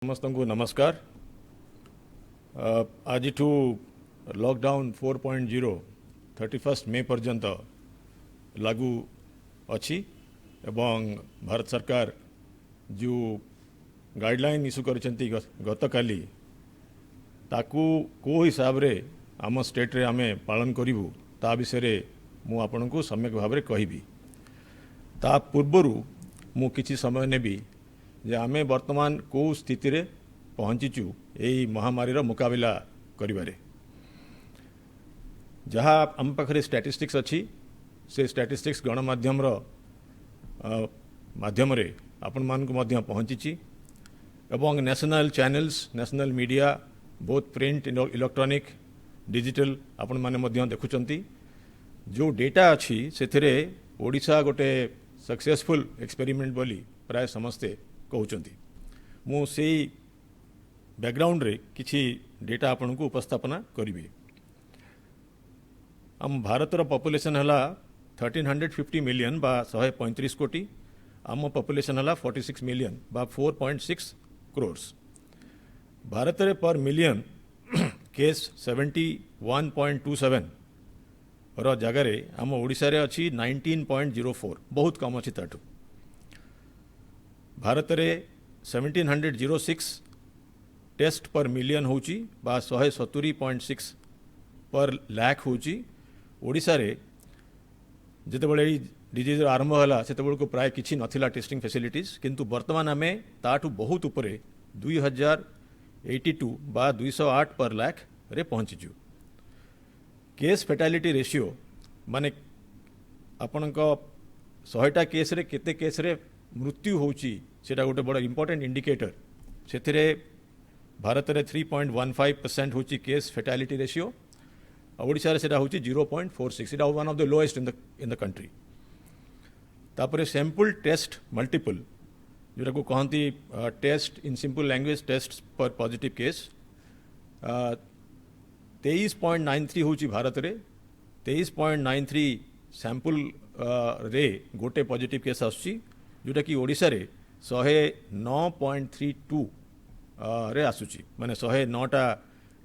समस्त को नमस्कार। आज लॉकडाउन 4.0 31 मे पर्यंत लागू अच्छी एवं भारत सरकार जो गाइडलाइन इश्यू करछंती गतकाली ताकू को हिसाब रे आम स्टेट रे आमे पालन करिवु ता विषय मु आपन को सम्यक भाव में कहबी। ता पूर्वरु मु किछि समय नेबी जे आमे वर्तमान को स्थिति रे पहुंचीचु यही महामारी रो मुकाबला करिबारे। जहाँ आम पाखरे स्टैटिस्टिक्स अच्छी से स्टैटिस्टिक्स गणमाध्यम रो माध्यम रे आपण मान को मध्य पहुंचीची एवं national channels national media both print electronic digital आपण माने मध्य देखुचंती जो डेटा अच्छी से ओडिशा गोटे सक्सेसफुल एक्सपेरिमेंट बोली प्राय समस्ते कहउचंती। मु सेई बैकग्राउंड रे किछि डेटा आपण को उपस्थापना करिबी। आम भारतर पॉपुलेशन हला 1350 मिलियन बा 135 कोटी। आम पॉपुलेशन हला 46 मिलियन बा 4.6 क्रोर्स। भारत रे पर मिलियन केस 71.27 रो जगह रे आम ओडिशा रे अछि 19.04 बहुत कम अछि ताठू। भारत रे 1706 टेस्ट पर मिलियन होची बा 170.6 पर लाख होची। ओडिशा रे जेतेबेले डिजीज आरंभ होला सेतेबेल को प्राय किछि नथिला टेस्टिंग फैसिलिटीज किंतु वर्तमान आमे ताठू बहुत उपरे 2082 बा 208 पर लाख रे पहुंचीचु। केस फैटालिटी रेशियो माने आपनका 100टा केस रे केते केस रे मृत्यु होची सेटा गोटे बड़ इंपोर्टेंट इंडिकेटर। सेथिरे भारत रे 3.15% होची केस फैटालिटी रेशियो। ओडिशा रे सेटा होची 0.46। It one of the lowest in the country. तापरे सैंपल टेस्ट मल्टीपल जोटा को कहती test in simple language test पर पॉजिटिव केस 23.93 होची भारत रे। 23.93 सैंपल रे गोटे पॉजिटिव केस आसुची जोटा कि ओडिशा रे 109.32 रे आसुची माने 109टा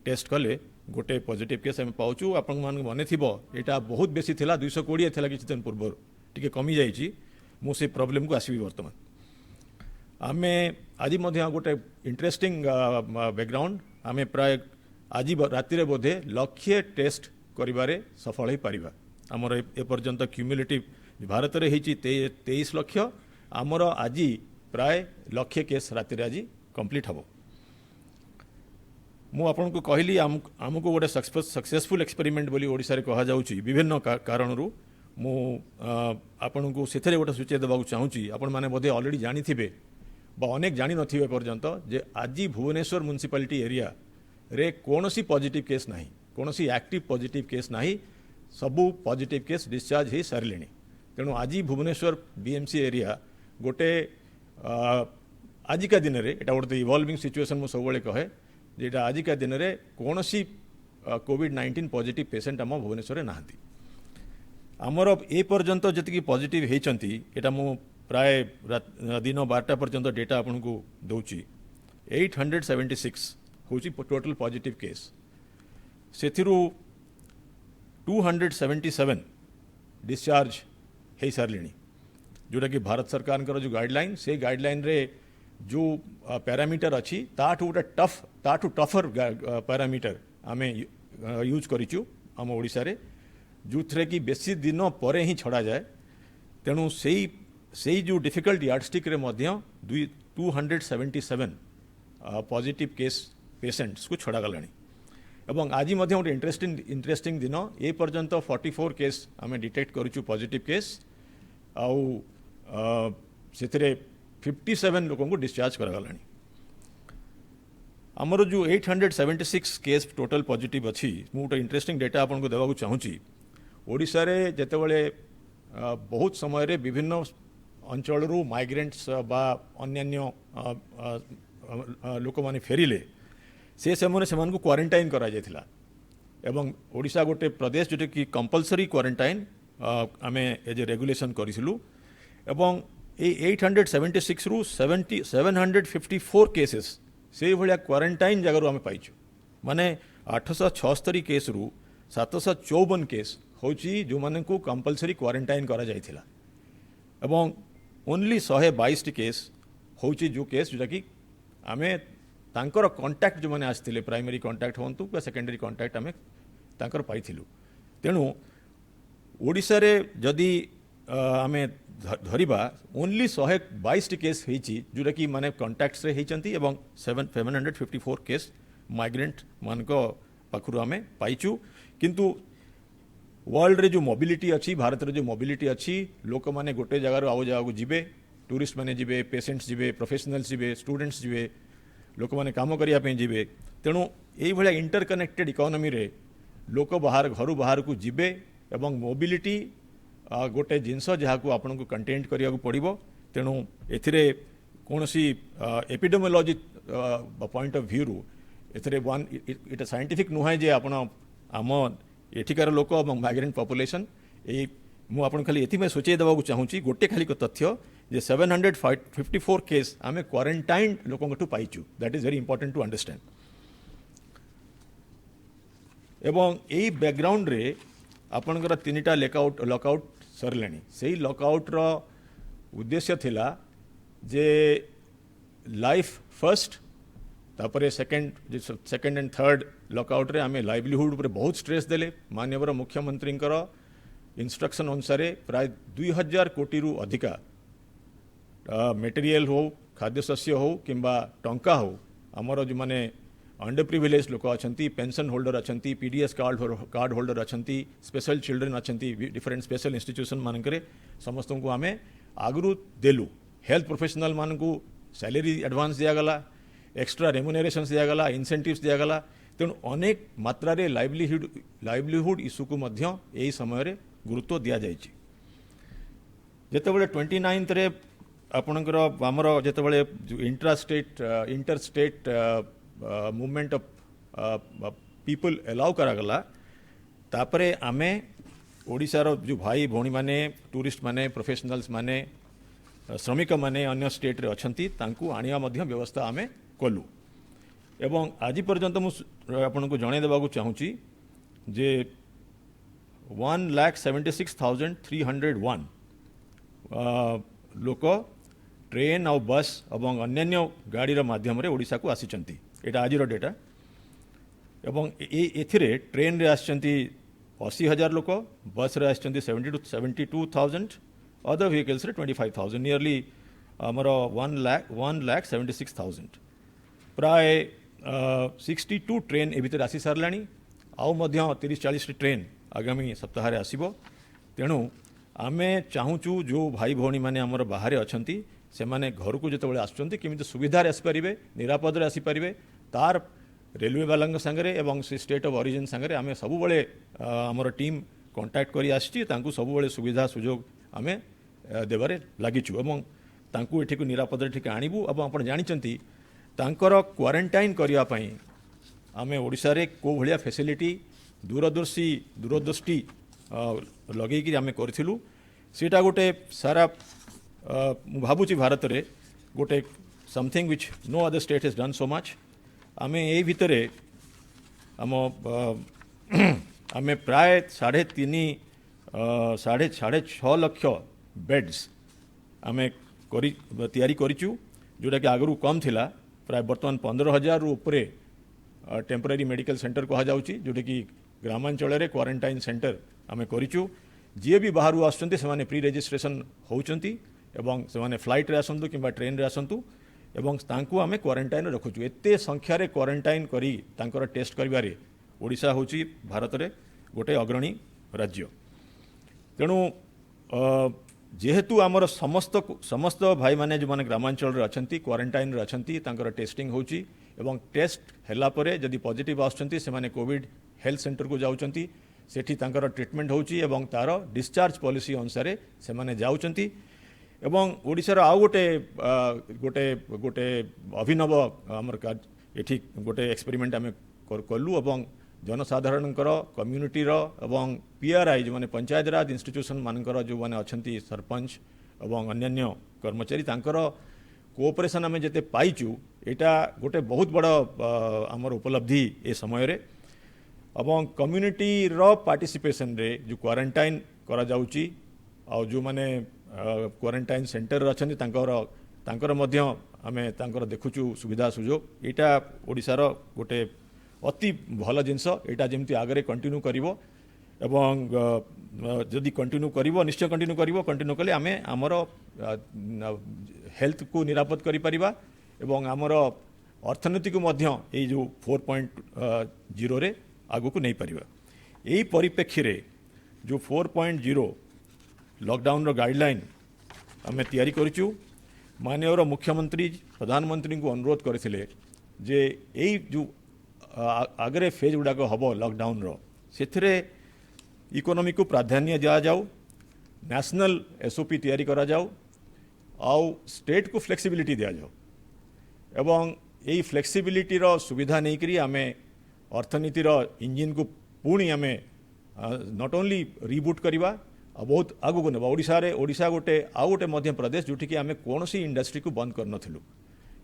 टेस्ट कले गोटे पॉजिटिव केस हम पाउचु। आपन मान मने थिबो एटा बहुत बेसी थिला 220 थिला किछि दिन पूर्व टिके कमी जाईची। मु से प्रॉब्लम को आसीबी वर्तमान आमे आज मध्य गोटे इंटरेस्टिंग बैकग्राउंड आमे प्राय आज राति रे बोधे लक्षे टेस्ट करिबारे सफल हो पारिबा। हमर ए पर्यंत क्यूमुलेटिव भारत रे हेची 23 लाख आमर आज प्राय लक्षे केस राति रे आज कंप्लीट हबो। मु आपन को कहली आमको गोटे सक्सेसफुल एक्सपेरिमेंट बोली ओडिसा रे कहा जाउची विभिन्न कारणरू। मु आपन को सेथरे गोटे सूचय देबा चाहूची। आपण माने बोधे ऑलरेडी जानि थिबे बा अनेक जानि नथिबे पर्यंत जे आज भुवनेश्वर म्युनिसिपालिटी एरिया रे कोनोसी पॉजिटिव केस नाही कोनोसी एक्टिव पॉजिटिव केस नाही सबु पॉजिटिव केस डिस्चार्ज हे सारलेनी। तेणु आज भुवनेश्वर बीएमसी एरिया गोटे आजिका दिन रे एटा गोटे इवॉल्विंग सिचुएशन मु सबले कहे जेटा आजिका दिन रे कोनोसी कोविड-19 पॉजिटिव पेशेंट आम भुवनेश्वर नाहांती। आमर ए पर्यंत जति पॉजिटिव हेचंती एटा मु प्राय दिन 12टा पर्यंत डेटा आपन को दउची 876 होची टोटल पॉजिटिव केस। सेथिरु 277 डिस्चार्ज हे सारलेनी जोटा कि भारत सरकार जो गाइडलाइन से गाइडलाइन रे जो पैरामीटर अच्छी ताठू गोटे ताठू टफर पैरामीटर आमे यूज करिचु आम ओडिशा रे जो थे कि बेसी दिन परे ही छड़ा जाए। तेणु से जो डिफिकल्ट यार्डस्टिक रे मध्य 277 पॉजिटिव केस पेशेंट्स को छड़ा गलानी। एवं आज मध्य गोटे इंटरेस्टिंग दिन ए पर्यंत 44 केस आमे डिटेक्ट करूचु पॉजिटिव केस आउ सेथिरे 57 लोगों को डिस्चार्ज करागलानी। आमर जो 876 केस टोटल पॉजिटिव अच्छी मु गोटे इंटरेस्टिंग डेटा आपन को देवा चाहूँगी। ओडिशा रे जेतेबेले बहुत समय रे विभिन्न अंचल माइग्रेंट्स बा अन्यान्य लोक माने फेरिले से समय से को क्वारंटाइन करा जायथिला एवं ओडिशा गोटे प्रदेश जोटे कि कंपलसरी क्वारंटाइन आमे एज ए रेगुलेशन करिसिलु एवं 876 रु 754 केसेस से भाया क्वारंटाइन जगार आम पाइचु माने 876 केस रु 754 केस हूँ जो माने को कंपलसरी क्वारंटाइन करा जाइथिला एवं ओनली 122 केस हूँ जो केस जोटा कि आमे तांकर कांटेक्ट जो मैंने आसते प्राइमरी कांटेक्ट हूँ सेकेंडरी कांटेक्ट आमे तांकर पाइथिलु तेणु ओडिशा रे जदि आमे धरिबा ओनली 122 केस होईची जोटा कि माने कांटेक्ट्स रे होईचंती एवं 754 केस माइग्रेंट मानको पाखरु आमे पाइचु किंतु वर्ल्ड रे जो मोबिलिटी अच्छी भारत रे जो मोबिलिटी अच्छी लोक माने गोटे जगार आउ जगह जीवे टूरिस्ट माने जीवे पेशेंट्स जीवे प्रोफेशनल्स जीवे स्टूडेंट्स जीवे लोक माने काम करिया पे जीवे तेणु यही भाया इंटरकनेक्टेड इकोनॉमी रे लोक बाहर घर बाहर को जीवे एवं मोबिलिटी गोटे जिनस जहाँ को आपन को कंटेंट करिया को पड़िबो तेणु एथिरे कोनसी एपिडेमियोलॉजी पॉइंट ऑफ व्यू रु एथिरे वन इटा साइंटिफिक नुहे जे आपण आम एठिकार लोक और माइग्रेंट पॉपुलेशन ये मुझे खाली ये सूचे देवा चाहूँगी गोटे खाली तथ्य जे 754 केस आम क्वारंटाइन लोक पाइचु that is very important to understand एवं यही बैकग्राउंड रे आपणकर 3टा लॉकआउट सरले से लॉकआउट रो उद्देश्य थिला जे लाइफ फर्स्ट तापरे सेकेंड एंड थर्ड लॉकआउट रे आमे लाइवलीहुड पर बहुत स्ट्रेस देले माननीय मुख्यमंत्री इंस्ट्रक्शन अनुसार प्राय 2000 कोटी रु अधिका मटेरियल हो खाद्यशस्य हो किंबा टंका हो आमर जो माने अंडर प्रिविलेज लोक अच्छा पेंशन होल्डर अच्छा पीडीएस कार्ड होल्डर अच्छा स्पेशल चिल्ड्रेन अच्छा डिफरेंट स्पेशल इंस्टीट्यूशन मानक समस्त को आम आगु देलु हेल्थ प्रोफेशनल मान को सैलरी एडवांस दिगला एक्स्ट्रा रेमुनेरेशंस दिगला इंसेंटिव्स दिगला तेणु अनेक मात्रा रे लाइवलीहुड इश्यू को मध्य यही समय गुरुत्व दि जाए जितेबाला 29 रे आपणकर आमर जितेबाला inter state movement of people allow करागला तापरे आमे ओडिशार जो भाई भौणी माने टूरिस्ट माने प्रोफेशनल्स माने श्रमिक माने अन्य स्टेट रे अछंती तांकू आनिया मध्य व्यवस्था आमे कलु एवं आज पर्यंत मुझे जन देवाक चाहूँगी जे 1,76,301 लोक ट्रेन और बस और अन्य गाड़ी माध्यम ओडिशा को आसीचंती एटा आज डेटा एवं एथिरे ट्रेन रे आछंती 80,000 लोक बस रे आछंती 72,000 अदर व्हीकल्स रे 25,000 नियरली आमर 1,76,000 प्राय 62 ट्रेन ए भीतर आसी सारलानी आउ मध्य 30-40 ट्रेन आगामी सप्ताह रे आसीबो तेणु आमे चाहूचु जो भाई भौणी माने हमर बाहर अछंती से माने घर को जिते आसुचंती केमिति सुविधा रे आसीपारिबे निरापद रे आसीपारिबे तार रेलवे वाला संगे एवं से स्टेट ऑफ ओरिजिन संगे आमे सबु बळे हमर टीम कांटेक्ट करी आछि तांकू सबु बळे सुविधा सुयोग आमे देबारे लागिछु एवं तांकू एठी को निरापद रे ठीक आनिबु एवं आपण जानिचंती तांकर क्वारंटाइन करिया पई आमे ओडिसा रे को भलिया फैसिलिटी दूरदृष्टि लगे कि आमे करथिलु सेटा गोटे सारा भाबुची भारत रे गोटे something which no other state has done so much आमे ए भितरे आम आमे प्राय 3.5 लाख बेड्स आमे तैयारी करिचु जोटा कि आगरू कम थिला प्राय बर्तमान 15,000 रु उपरे टेम्पररी मेडिकल सेंटर कहा जाउची जोटा कि ग्रामांचल रे क्वारंटाइन सेंटर आमे करिचु जी भी बाहर आसुचंती से माने प्री रजिस्ट्रेशन होउचंती एवं से माने फ्लाइट रे आसंतु किंबा ट्रेन रे आसंतु एवं तांकू आमे क्वारंटाइन रखुचु एते संख्या रे क्वारंटाइन करी तांकर टेस्ट करिबारे ओडिशा होची भारत रे गोटे अग्रणी राज्य तेणु जेहेतु आमर समस्त भाई माने जो माने ग्रामांचल रे अछंती क्वारंटाइन रे अछंती तांकर टेस्टिंग होची एवं टेस्ट हैला परे जदि पॉजिटिव आछंती से माने कोविड हेल्थ सेंटर को जाउचंती सेठी तांकर ट्रीटमेंट होची एवं तार डिस्चार्ज पॉलिसी अनुसार से माने जाउचंती एवं ओडिशार आउ गोटे गोटे गोटे अभिनव आमर एठी गोटे एक्सपेरिमेंट आमे कलु एवं जनसाधारण कम्युनिटीर एवं पीआरआई जो माने पंचायत राज इंस्टीट्यूशन मानकर जो माने अछंती सरपंच एवं अन्य कर्मचारी तांकर कोऑपरेशन आम जिते पाइचु यहाँ गोटे बहुत बड़ आमर उपलब्धि ए समय रे एवं कम्युनिटी रो पार्टिसिपेशन रे जो क्वारंटाइन करा जाउची आ जो माने क्वारंटाइन सेंटर अच्छा तांकर मध्य आमे तांकर देखुचु सुविधा सुजोग यहाँ ओडिशार गोटे अति भल जिनस यहाँ जमी आगे कंटिन्यू करिवो एवं जदि कंटिन्यू करिवो निश्चय कंटिन्यू कले आमे आमर हेल्थ को निरापद करि परिबा एवं आमर अर्थनीति को मध्य ए जो 4.0 रे आगु को नहीं परिबा। यही परिप्रेक्षी रे जो 4.0 लॉकडाउन रो गाइडलाइन आमे तैयारी करिचु माननीय मुख्यमंत्री प्रधानमंत्री को अनुरोध करथिले जे एई जो आगरे फेज गुड़ाक हम लॉकडाउन रो सेथिरे इकोनॉमी को प्राधान्य दिया जाऊ नेशनल एसओपी तैयारी करा जाऊ आउ स्टेट को फ्लेक्सिबिलिटी दिया जाऊ एवं यही फ्लेक्सिबिलिटी रो सुविधा नहीं करी आमे अर्थनीति रो इंजिन को पुणी आमे नॉट ओनली रिबूट करवा बहुत आगु को नेबा ओडिशा गोटे आउ गोटे मध्य प्रदेश जोठी कि आमे कोनोसी इंडस्ट्री को बंद कर नथिलु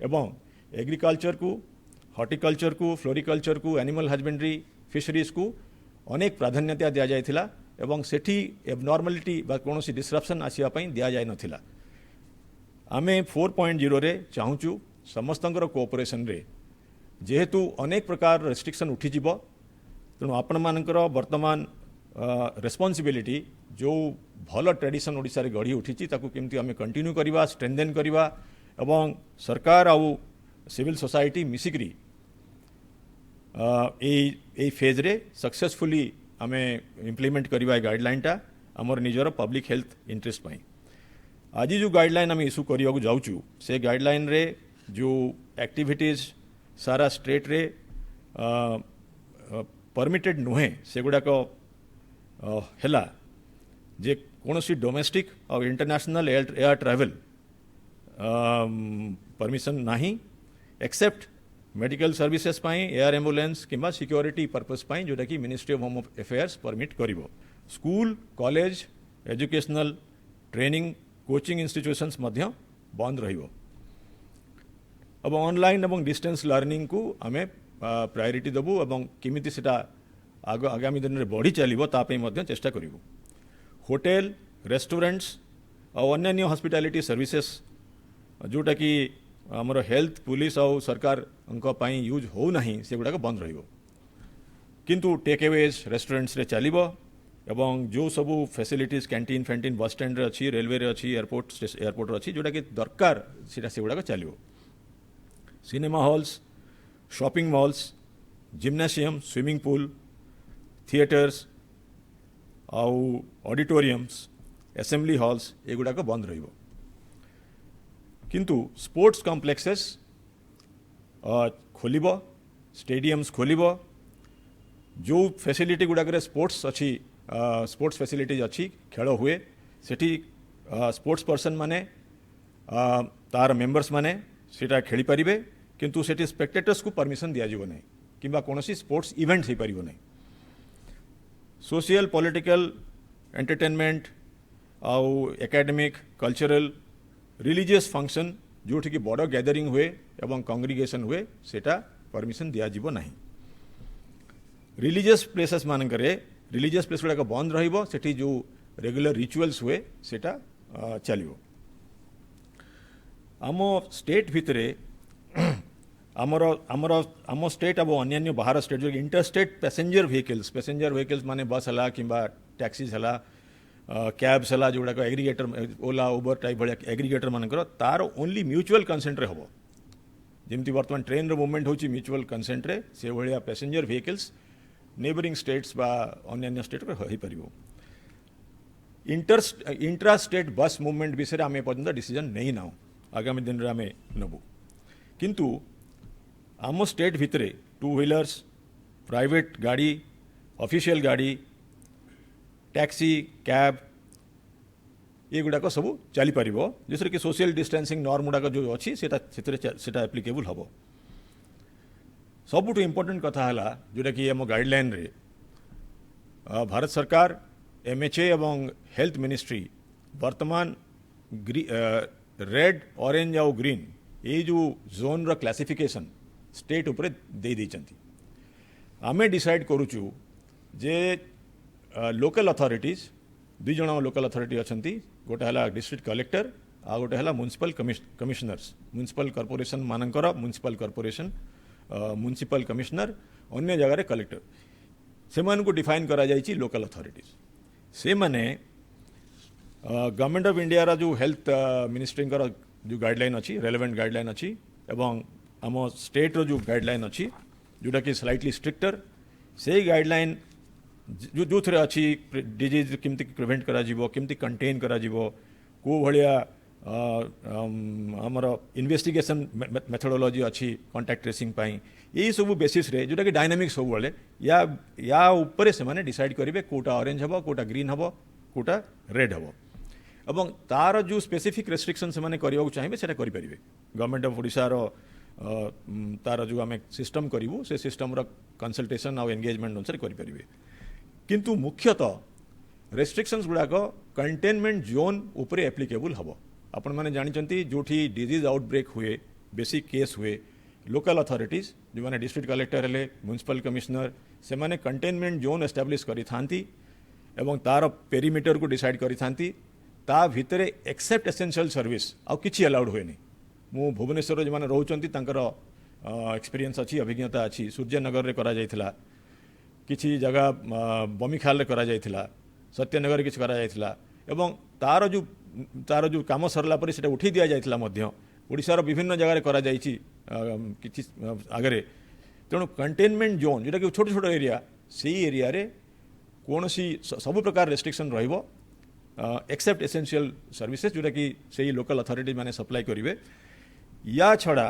एवं एग्रीकल्चर को हॉर्टिकल्चर को फ्लोरिकल्चर को एनिमल हजबेंड्री फिशरीज को अनेक प्राधान्यता दि जाइथिला एवं सेठी एबनॉर्मालिटी बा कोनोसी डिसरप्शन आसिया पई दिया जाय नथिला। आमे 4.0 रे चाहूचु समस्तंकर कोऑपरेशन रे जेहेतु अनेक प्रकार रेस्ट्रिक्शन उठी जिवो तेणु आपण मानकर वर्तमान रेस्पॉन्सिबिलिटी जो भल ट्रेडिशन ओडिशा रे गढ़ी उठी ताकू केमती आमे कंटिन्यू करवा स्ट्रेंथेन करवा एवं सरकार आउ सिविल सोसाइटी मिसिकरी ए फेज रे सक्सेसफुली आमे इम्प्लीमेंट करवा गाइडलाइन टा आमर निजर पब्लिक हेल्थ इंटरेस्ट पाई। आज जो गाइडलाइन आम इश्यू करने को जाऊँ से गाइडलाइन रे जो एक्टिविटीज सारा स्टेट रे परमिटेड नुहे से गुड़ाक है जे कौनसी डोमेस्टिक और इंटरनेशनल एयर ट्रैवल परमिशन नहीं एक्सेप्ट मेडिकल सर्विसेज पाई एयर एम्बुलेंस किंबा सिक्योरिटी पर्पस पाई जोटा कि ministry of home affairs permit करिवो। School college educational training coaching institutions मध्य बंद रहिवो। अब ऑनलाइन एवं डिस्टेंस लर्निंग को आमे प्रायोरिटी देबू एवं किमिति सेटा आगामी दिन में बढ़ी चलो ताप चेष्टा करूँ। होटेल रेस्टोरेंट्स और अन्य हॉस्पिटैलिटी सर्विसेस जोटा कि आमर हेल्थ पुलिस और सरकार यूज हो नहीं से गुड़ाक बंद रहिवो किंतु टेक अवेज रेस्टोरेंट्स रे चलिबो एवं जो सबू फैसिलिटीज कैंटीन फैंटीन बस स्टैंड रे अच्छी रेलवे रे अच्छी एयरपोर्ट अच्छी जोटा कि दरकार से गुड़ाक चलो। Cinema halls shopping malls जिम्नासियम swimming pool theatres आउ ऑडिटोरियम्स असेंबली हॉल्स ये गुड़ाक बंद रहिवो किंतु स्पोर्ट्स कॉम्प्लेक्सेस खोलिबो स्टेडियम्स खोलिबो जो फैसिलिटी गुड़ाक स्पोर्ट्स अच्छी स्पोर्ट्स फैसिलिटीज अच्छी खेल हुए सेठी स्पोर्ट्स पर्सन माने तार मेंबर्स माने सेटा खेली पारिबे किंतु सेठी स्पेक्टेटर्स को परमिशन दिया जिवो नहीं किंबा कोनोसी स्पोर्ट्स इवेंट हो पारिबो नहीं। सोशल पॉलिटिकल एंटरटेनमेंट आउ एकेडमिक कल्चरल रिलीजियस फंक्शन जोठी कि बड़ गैदरिंग हुए एवं कांग्रिगेशन हुए सेटा परमिशन दिया जिवो नहीं। रिलीजियस प्लेसेस मानकरे रिलीजियस प्लेस गुड़ाक बंद रहिबो सेठी जो रेगुलर रिचुअल्स हुए सेटा चलिबो। आम स्टेट भितरे आम स्टेट अब अन्य बाहर स्टेट जो इंटरस्टेट पैसेंजर व्हीकल्स माने बस हला किंबा टैक्सीज हला कैब्स हला जोड़ाक एग्रीगेटर ओला उबर टाइप भाया एग्रीगेटर मानकर तार ओनली म्यूचुअल कंसेंट रे हबो जेमती वर्तमान ट्रेन रो मूवमेंट होची म्यूचुअल कंसेंट रे से भाया पैसेंजर व्हीकल्स नेबरिंग स्टेट्स बा अन्य स्टेट रे होई परिबो। इंट्रा स्टेट बस मूवमेंट विषय आम पर्यंत डिसीजन नहीं नाउ आगामी दिन में आम नबू किंतु आम स्टेट भितरे टू व्हीलर्स प्राइवेट गाड़ी ऑफिशियल गाड़ी टैक्सी कैब ये गुड़ाक सब चली पार जिससे कि सोशल डिस्टेंसिंग नॉर्म गुड़ाक जो अच्छी सेटा एप्लिकेबल हम। सबुठ इम्पोर्टेंट कथा है जोटा कि आम गाइडलाइन रे भारत सरकार एमएचए एवं हेल्थ मिनिस्ट्री वर्तमान रेड ऑरेंज और ग्रीन ये जो जोन रो क्लासिफिकेशन स्टेट उपरे दे देइचंती आमे डिसाइड करूचु जे लोकल अथॉरिटीज दुई जण लोकल अथॉरिटी अछंती गोटे हला डिस्ट्रिक्ट कलेक्टर आ गोटे हला म्युनिसिपल कमिशनर्स म्युनिसिपल कॉर्पोरेशन मानकर म्युनिसिपल कॉर्पोरेशन म्युनिसिपल कमिशनर अन्य जगह कलेक्टर से को डिफाइन करा जाइछि लोकल अथॉरिटीज से माने गवर्नमेंट ऑफ इंडिया रा जो हेल्थ मिनिस्ट्री जो गाइडलाइन अच्छी रेलेवेंट गाइडलाइन अच्छी एवं आम स्टेट रो जो गाइडलाइन अच्छी जोटा कि स्लाइटली स्ट्रिक्टर से गाइडलाइन जो थे अच्छी डिजीज केमती प्रिवेंट करा जीवो केमती कंटेन करा जीवो को भलिया आमर इन्वेस्टिगेशन मेथोडोलॉजी अच्छी कांटेक्ट ट्रेसिंग पाई यही सब बेसिस रे जोटा कि डायनामिक सब बेले या ऊपर से माने डिसाइड करेंगे कोटा ऑरेंज हम कोटा ग्रीन हम कोटा रेड हम एवं तार जो स्पेसिफिक रेस्ट्रिक्शन से माने करने चाहिए से करें गवर्नमेंट ऑफ ओडिशा रो तार जो आम सिस्टम करूँ से सिस्टम कंसल्टेशन आउ एंगेजमेंट अनुसार करें किंतु मुख्यतः रेस्ट्रिक्शंस गुड़ाक कंटेनमेंट जोन उपरे एप्लिकेबल हम आपण मैंने जानते जो डिजीज आउटब्रेक हुए बेसिक केस हुए लोकल अथॉरिटीज जो मैंने डिस्ट्रिक्ट कलेक्टर हेले म्युनिसिपल कमिश्नर से माने कंटेनमेंट जोन एस्टाब्लिश करी थांती एवं तार पेरीमीटर को डिसाइड करी थांती ता भितरे एक्सेप्ट एसेंशियल सर्विस आउ किछि अलाउड हुए नहीं मु भुवनेश्वर जो मैंने रोचंती तांकर एक्सपीरियंस अच्छी अभिज्ञता अच्छी सूर्यनगर रे करा जायथिला किछि जगह बमिखाल रे करा जायथिला सत्यनगर किछि करा जायथिला एवं तार जो काम सरला पर सेटा उठी दिया जायथिला मध्य ओडिशार विभिन्न जगह रे करा जायछि किछि आगरे तेणु कंटेनमेंट जोन जोटा कि छोट छोट एरिया से एरिया रे कोनोसी सब प्रकार रेस्ट्रिक्शन रहिबो एक्सेप्ट एसेंशियल सर्विसेज जोटा कि से लोकल अथॉरिटी माने सप्लाई करेंगे या छड़ा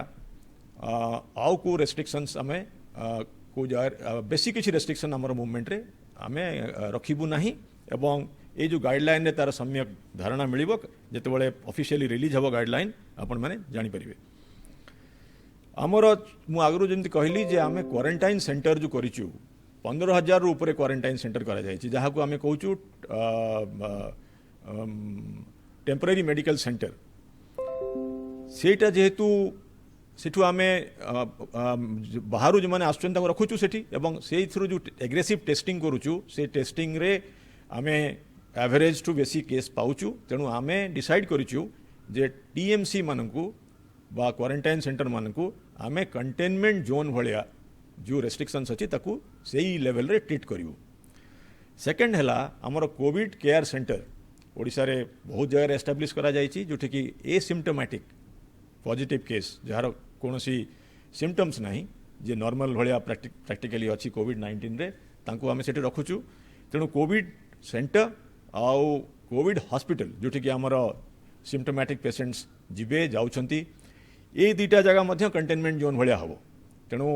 आउ को रेस्ट्रिक्शंस आम को बेसी किसी रेस्ट्रिक्शन आमर मूवमेंट रे आमे रखिबू नहीं एवं ये जो गाइडलाइन रे तार सम्यक धारणा मिलिबो जेतेबेले ऑफिशियली रिलीज हबो गाइडलाइन आपण माने जानि परिबे आमर मु आगरु जेंति कहली जे आमे क्वारंटाइन सेंटर जो करिचु 15,000 रु ऊपर क्वारंटाइन सेंटर करा जायछि जहा को आमे कहूचु टेम्पररी मेडिकल सेंटर सेटा जेहेतु सेठू आमे बाहर जो मैंने आसुन रखुचु सेठी एवं से जो एग्रेसिव टेस्टिंग करुचु से टेस्टिंग रे आमे एवरेज टू बेसी केस पाउचु तेणु आमे डिसाइड करिचु जे टीएमसी मानकू बा क्वारंटाइन सेंटर मानकू आमे कंटेनमेंट जोन भलिया जो रेस्ट्रिक्शंस अच्छी ताकू सेही लेवल रे ट्रीट करिवु सेकेंड हैला हमर कोविड केयर सेंटर ओडिशा रे बहुत जगह एस्टाब्लिश करा जायछि जोठी कि एसिम्प्टोमेटिक पॉजिटिव केस जार कोनोसी सिम्पटम्स नहीं जे नॉर्मल भलिया प्रैक्टिकली अच्छी कोविड-19 रे तांको आमे सेठी रखुचु तेणु कोविड सेंटर आउ कोविड हॉस्पिटल जोठी कि हमर सिम्पटोमेटिक पेशेंट्स जिबे जाउछंती ए दुईटा जगह मध्य कंटेनमेंट जोन भलिया हबो तेणु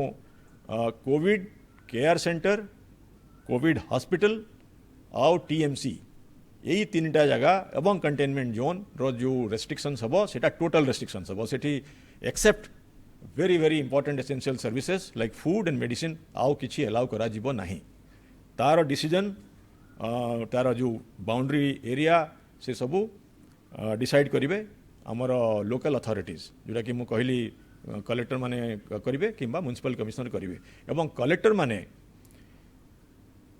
Covid care centre Covid hospital आउ टीएमसी यही तीनटा जगह एवं कंटेनमेंट जोन रो जो रेस्ट्रिक्शंस हम सेटा टोटल रेस्ट्रिक्शंस हम सेठी except very very important essential services like food and medicine आउ किछि अलाउ करा जीवो नहीं तार डिसीजन तार जो बाउंड्री एरिया से सबू डिसाइड करेंगे आमर लोकल अथॉरिटीज जोटा कि मु कहली कलेक्टर माने करेंगे किंबा म्युनिसिपल कमिश्नर करेंगे एवं कलेक्टर माने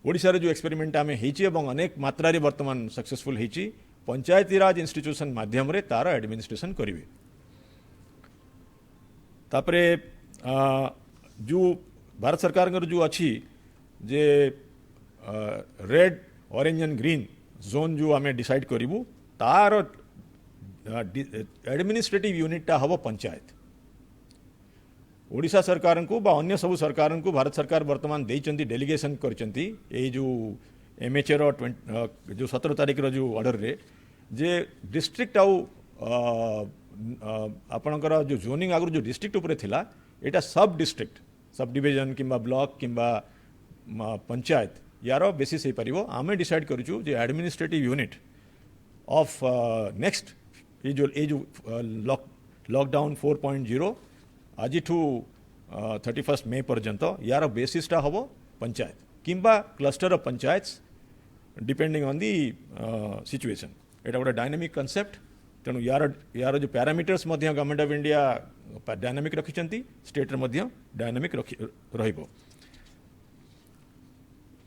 ओडिशा रे जो एक्सपेरिमेंट आमे हेची एवं अनेक मात्रा रे वर्तमान सक्सेसफुल हेची पंचायती राज इंस्टीट्यूशन माध्यम रे तार एडमिनिस्ट्रेशन करेंगे तापरे जो भारत सरकार जो अच्छी जे red orange and green zone जो आमे डिसाइड करिवु तार एडमिनिस्ट्रेटिव यूनिटा हम पंचायत ओडिशा सरकार को बा अन्य सब सरकार को भारत सरकार वर्तमान देइचंती डेलीगेशन करचंती ए जो एमएचए रो जो 17 तारीख रो जो ऑर्डर रे जे डिस्ट्रिक्ट आउ आपणकर जो जोनिंग आगु जो डिस्ट्रिक्ट उपरे थिला एटा सब डिस्ट्रिक्ट सब डिवीजन किंबा ब्लॉक किंबा पंचायत यार बेसिस हे परिबो आमे डिसाइड करूछु जे एडमिनिस्ट्रेटिव यूनिट ऑफ नेक्स्ट ये जो लॉकडाउन 4.0 आज 31 मे पर्यंत यार बेसिसटा हम पंचायत किंबा cluster of panchayat depending on the situation एटा गोटे डायनामिक कॉन्सेप्ट तेणु यार जो parameters government of India dynamic रखिछंती स्टेट रे मध्य डायनामिक रहिबो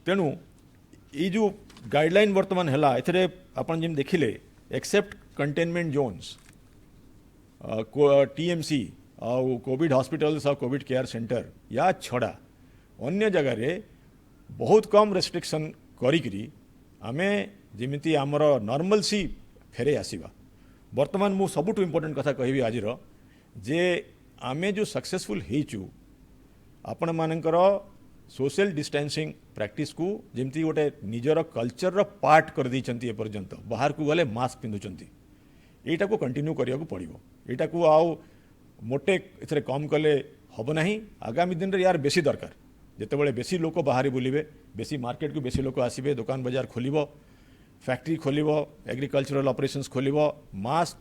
तेणु ये जो गाइडलाइन वर्तमान है एथरे आपण जिम देखिले एक्सेप्ट कंटेनमेंट जोन्स टीएमसी आउ कोविड हॉस्पिटल्स और कोविड केयर सेंटर या छड़ा अन्य जगह रे बहुत कम रेस्ट्रिक्शन करी आमे जिमिति आमर नॉर्मल सी फेरे आसीबा वर्तमान मु सबुठ इम्पोर्टेंट कथा कहबी आज जे आमे जो सक्सेसफुल हेचु आपण मानकर सोशल डिस्टेंसिंग प्रैक्टिस को जमती गोटे निजर कल्चर रो पार्ट कर दी पर्यंत बाहर को गले मास्क पिंधुचंती एटा को कंटिन्यू करिया को पड़िबो एटा को आउ मोटे एथरे कम कले हब नाही आगामी दिन रे यार बेसी दरकार जेतेबेले बेसी लोक बाहर बुलिबे बेसी मार्केट को बेसी लोक आसीबे दुकान बाजार खोलिबो फैक्ट्री खोलिबो एग्रीकल्चरल ऑपरेशंस खोलिबो मास्क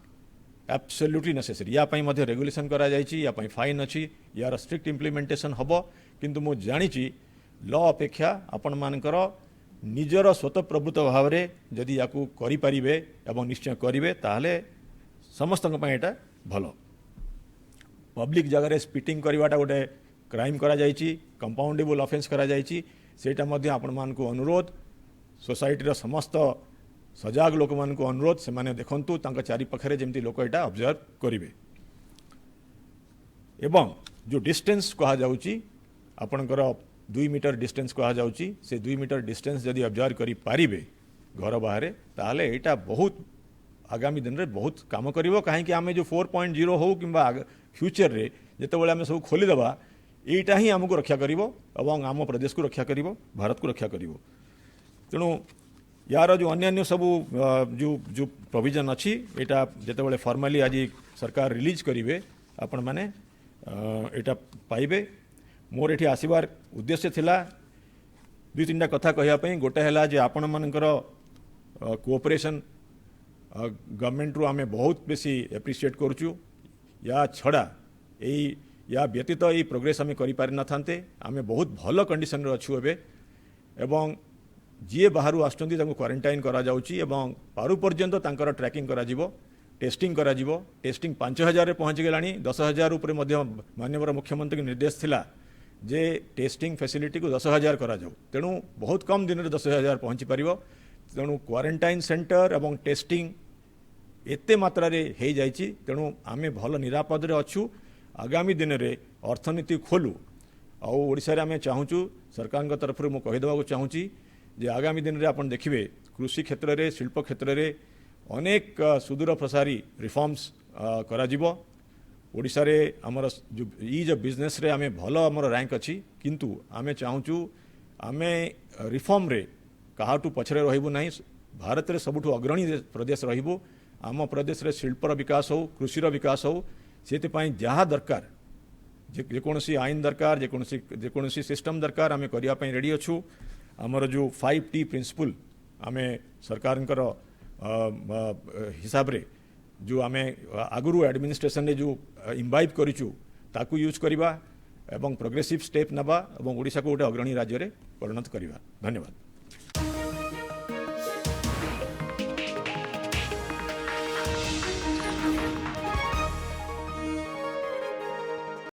एब्सोल्युटली नेसेसरी या पई मध्ये रेगुलेशन करा जायछि या पई फाइन अछि यार स्ट्रिक्ट इम्प्लीमेंटेशन हबो किंतु मु जानिछि लॉ अपेक्षा आपण मानकर निजर स्वतःप्रभुत्व भाव में जदि याकू करि परिबे एवं निश्चय करिवे ताहले समस्त पई एटा भलो पब्लिक जगह रे स्पिटिंग करवाटा गोटे क्राइम करा जायछि कंपाउंडेबल ऑफेंस करा जायछि सेटा मध्ये आपण मान को अनुरोध सोसाइटी रो समस्त सजाग लोक मान को अनुरोध से माने देखंतु तांका चारि पखरे जेमती लोक एटा ऑब्जर्व करिवे एवं जो डिस्टेंस कहा जाउछि आपणकर 2 मीटर डिस्टेंस कहा जाउछि से 2 मीटर डिस्टेंस जदि ऑब्जर्व करि पारिबे घर बाहर ताहले एटा बहुत आगामी दिन रे बहुत काम करिवो काहे कि आमे जो 4.0 हो किंबा फ्यूचर रे जेतेबेले आमे सब खोली देबा एटा ही हमको रक्षा करिवो एवं आम प्रदेश को रक्षा करिवो भारत को रक्षा करिवो तेणु यार जो अन्य सब जो जो प्रोविजन अच्छी एटा जेतेबेले फॉर्मली आज सरकार रिलीज करिवे आपण माने एटा पाइबे मोर एठी आसीबार उद्देश्य थिला 2-3टा कथा कहया पई गोटे हैला जे आपण मानकर कोऑपरेशन गवर्नमेंट रू आमे बहुत बेसी एप्रिशिएट करचु या छड़ा या व्यतीत ये प्रोग्रेस आमे करि पारि न थांते आमे बहुत भलो कंडीशन रे अछु एबे एवं जी बाहर आसुचंती तांको क्वारंटाइन करा जाउची एवं पारु पर्यंत तांकर ट्रैकिंग करा जिवो टेस्टिंग करा जिवो टेस्टिंग 5000 रे पहुंच गेलानी 10000 ऊपर मध्य माननीय मुख्यमंत्री के निर्देश थिला जे टेस्टिंग फैसिलिटी को 10000 करा जाऊ तेणु बहुत कम दिन रे 10000 पहुंची पारिबो तेणु क्वारंटाइन सेंटर एवं टेस्टिंग एते मात्रा रे हे जाइची तेणु आमे भलो निरापद रे अछु आगामी दिन रे अर्थनीति खोलू आ ओडिसा रे आमे चाहूचु सरकार तरफ मु कहि देबा को चाहूची जे आगामी दिन रे आपण देखिबे कृषि क्षेत्र रे शिल्प क्षेत्र रे अनेक सुदूर प्रसारी रिफॉर्म्स करा जिवो ओडिसा रे हमर जो इज बिजनेस रे आमे भलो हमर रैंक अछि किंतु आमे चाहूचु आमे रिफॉर्म रे काहाटू पछरे रहिबो नाही भारत रे सबुठु अग्रणी प्रदेश रहिबो आम प्रदेश रे शिल्पर विकास हो कृषि विकास हो सेति पई जहा दरकार जेकोसी आईन दरकार जेकोसी सिस्टम दरकार आमे करिया पई रेडी अछु आमर जो 5T प्रिंसिपल आमे सरकार हिसाब रे जो आमे आगुरु एडमिनिस्ट्रेशन रे जो इम्बाइब करिचु ताकू यूज करिबा एवं प्रोग्रेसिव स्टेप नबा एवं ओडिसा को गोटे अग्रणी राज्य रे परिणत करिबा धन्यवाद।